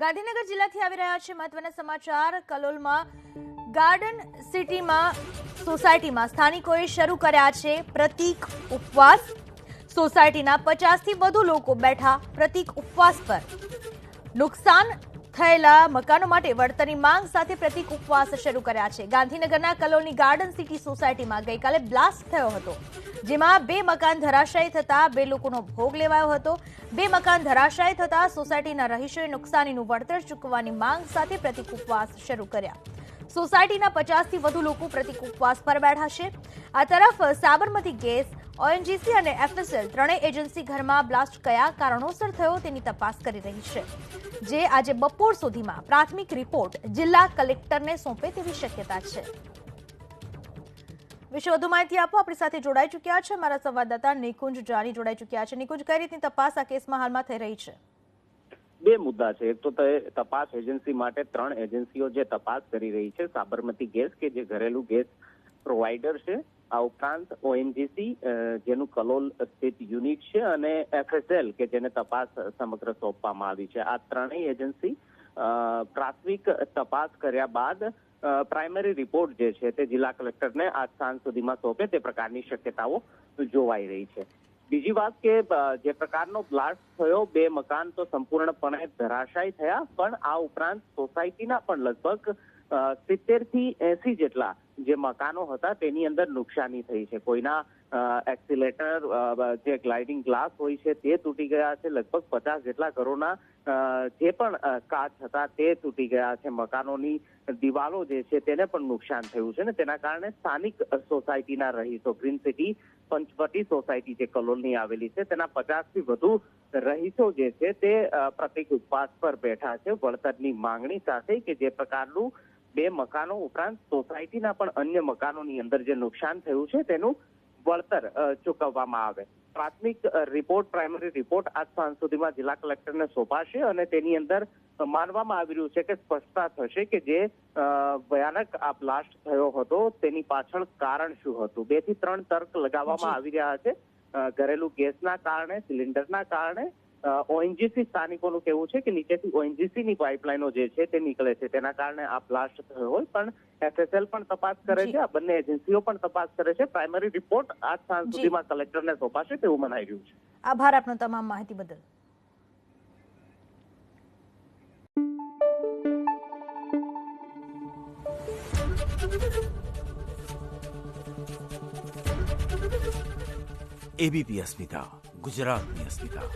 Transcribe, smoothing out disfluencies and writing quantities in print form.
ગાંધીનગર જિલ્લાથી આવી રહ્યા છે મહત્વના સમાચાર। કલોલમાં ગાર્ડન સિટીમાં સોસાયટીમાં સ્થાનિકોએ શરૂ કર્યા છે પ્રતીક ઉપવાસ। સોસાયટીના 50 થી વધુ લોકો બેઠા પ્રતીક ઉપવાસ પર। નુકસાન થયેલા મકાનો માટે વળતરની માંગ સાથે પ્રતીક ઉપવાસ શરૂ કર્યા છે। ગાંધીનગરના કલોલની ગાર્ડન સિટી સોસાયટીમાં ગઈકાલે બ્લાસ્ટ થયો હતો, જેમાં 2 મકાન ધરાશાયી થતા 2 લોકોનો ભોગ લેવાયો હતો। 2 મકાન ધરાશાયી થતા સોસાયટીના રહીશોએ નુકસાનીનું વળતર ચૂકવવાની માંગ સાથે પ્રતીક ઉપવાસ શરૂ કર્યા। સોસાયટીના 50 થી વધુ લોકો પ્રતીક ઉપવાસ પર બેઠા છે। આ તરફ સાબરમતી ગેસ, ઓએનજીસી અને એફએસએલ ત્રણેય એજન્સી ઘરમાં બ્લાસ્ટ કયા કારણોસર થયો તેની તપાસ કરી રહી છે, જે આજે બપોર સુધીમાં પ્રાથમિક રિપોર્ટ જિલ્લા કલેક્ટરને સોંપે તેવી શક્યતા છે। વિશે વધુ માહિતી આપો, આપણી સાથે જોડાઈ ચૂક્યા છે મારા સંવાદદાતા નિકુંજ જાની જોડાઈ ચૂક્યા છે। નિકુંજ, કઈ રીતની તપાસ આ કેસમાં હાલમાં થઈ રહી છે? બે મુદ્દા છે। એક તો તપાસ એજન્સી માટે 3 એજન્સીઓ જે તપાસ કરી રહી છે, સાબરમતી ગેસ કે જે ઘરેલું ગેસ પ્રોવાઈડર છે, આ ઉપરાંત ઓએનજીસી જેનું કલોલ સ્થિત યુનિટ છે, અને એફએસએલ કે જેને તપાસ સમગ્ર સોંપવામાં આવી છે। આ ત્રણેય એજન્સી પ્રાથમિક તપાસ કર્યા બાદ પ્રાઇમરી રિપોર્ટ જે છે તે જિલ્લા કલેક્ટરને આજ સાંજ સુધીમાં સોંપે તે પ્રકારની શક્યતાઓ જોવાઈ રહી છે। બીજી વાત કે જે પ્રકારનો બ્લાસ્ટ થયો, 2 મકાન તો સંપૂર્ણપણે ધરાશાયી થયા, પણ આ ઉપરાંત સોસાયટીના પણ લગભગ 70 થી 80 જેટલા જે મકાનો હતા તેની અંદર નુકસાની થઈ છે। કોઈના એક્સિલેટર, જે ગ્લાઇડિંગ ગ્લાસ હોય છે તે તૂટી ગયા છે। લગભગ 50 જેટલા ઘરોના જે પણ કાચ હતા તે તૂટી ગયા છે। મકાનોની દિવાલો જે છે તેને પણ નુકસાન થયું છે, ને તેના કારણે સ્થાનિક સોસાયટીના રહીશો, ગ્રીન સિટી પંચવટી સોસાયટી જે કલોલની આવેલી છે તેના 50 થી વધુ રહીશો જે છે તે પ્રતીક ઉપવાસ પર બેઠા છે વળતરની માંગણી સાથે, કે જે પ્રકારનું 2 મકાનો ઉપરાંત સોસાયટીના પણ અન્ય મકાનોની અંદર જે નુકસાન થયું છે તેનું વળતર ચૂકવવામાં આવે। પ્રાથમિક રિપોર્ટ, પ્રાઇમરી રિપોર્ટ આજ સાંજ સુધીમાં જિલ્લા કલેક્ટરને સોંપાશે, અને તેની અંદર માનવામાં આવી રહ્યું છે કે સ્પષ્ટતા થશે કે જે ભયાનક આ બ્લાસ્ટ થયો હતો તેની પાછળ કારણ શું હતું। 2 થી 3 તર્ક લગાવવામાં આવી રહ્યા છે। ઘરેલું ગેસના કારણે, સિલિન્ડરના કારણે, ઓએનજીસી સ્થાનિકોનું કહેવું છે કે નીચેથી ઓએનજીસીની પાઇપલાઇનો જે છે તે નીકળે છે, તેના કારણે આ બ્લાસ્ટ થયો હોય, પણ એફએસએલ પણ તપાસ કરે છે, આ બંને એજન્સીઓ પણ તપાસ કરે છે। પ્રાઇમરી રિપોર્ટ આજ સાંજ સુધીમાં કલેક્ટરને સોંપાશે તેવું મનાઈ રહ્યું છે। આભાર આપનો તમામ માહિતી બદલ। એબીપી અસ્મિતા, ગુજરાતની અસ્મિતા।